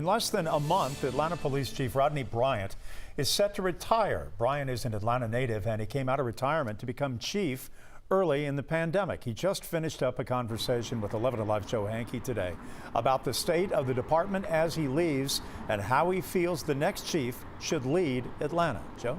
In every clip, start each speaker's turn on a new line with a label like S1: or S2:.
S1: In less than a month, Atlanta Police Chief Rodney Bryant is set to retire. Bryant is an Atlanta native, and he came out of retirement to become chief early in the pandemic. He just finished up a conversation with 11 Alive Joe Hankey today about the state of the department as he leaves and how he feels the next chief should lead Atlanta. Joe?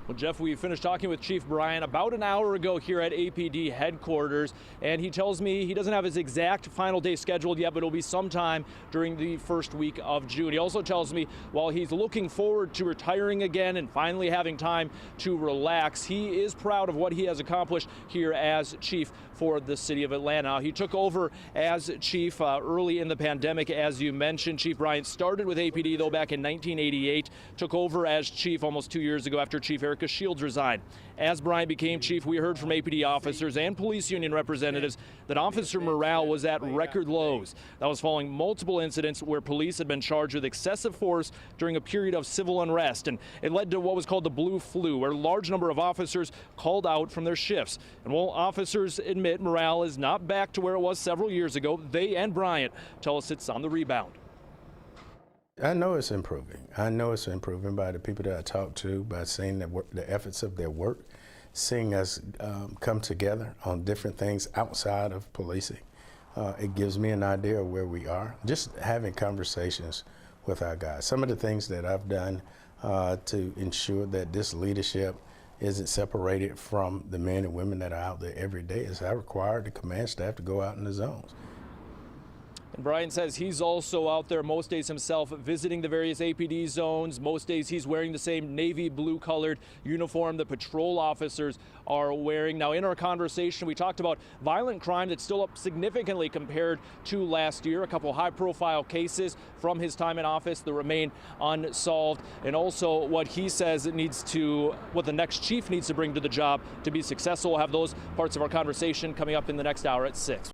S2: Well, Jeff, we finished talking with Chief Bryant about an hour ago here at APD headquarters, and he tells me he doesn't have his exact final day scheduled yet, but it'll be sometime during the first week of June. He also tells me while he's looking forward to retiring again and finally having time to relax, he is proud of what he has accomplished here as chief for the city of Atlanta. He took over as chief early in the pandemic, as you mentioned. Chief Bryant started with APD, though, back in 1988, took over as chief almost 2 years ago after Chief Erica Shields resigned. As Bryant became chief, we heard from APD officers and police union representatives that officer morale was at record lows. That was following multiple incidents where police had been charged with excessive force during a period of civil unrest, and it led to what was called the blue flu, where a large number of officers called out from their shifts. And while officers admit morale is not back to where it was several years ago, they and Bryant tell us it's on the rebound.
S3: I know it's improving. I know it's improving by the people that I talk to, by seeing the efforts of their work, seeing us come together on different things outside of policing. It gives me an idea of where we are, just having conversations with our guys. Some of the things that I've done to ensure that this leadership isn't separated from the men and women that are out there every day is I require the command staff to go out in the zones.
S2: And Bryant says he's also out there most days himself visiting the various APD zones. Most days he's wearing the same navy blue colored uniform that patrol officers are wearing. Now, in our conversation, we talked about violent crime that's still up significantly compared to last year. A couple high profile cases from his time in office that remain unsolved. And also what he says what the next chief needs to bring to the job to be successful. We'll have those parts of our conversation coming up in the next hour at 6.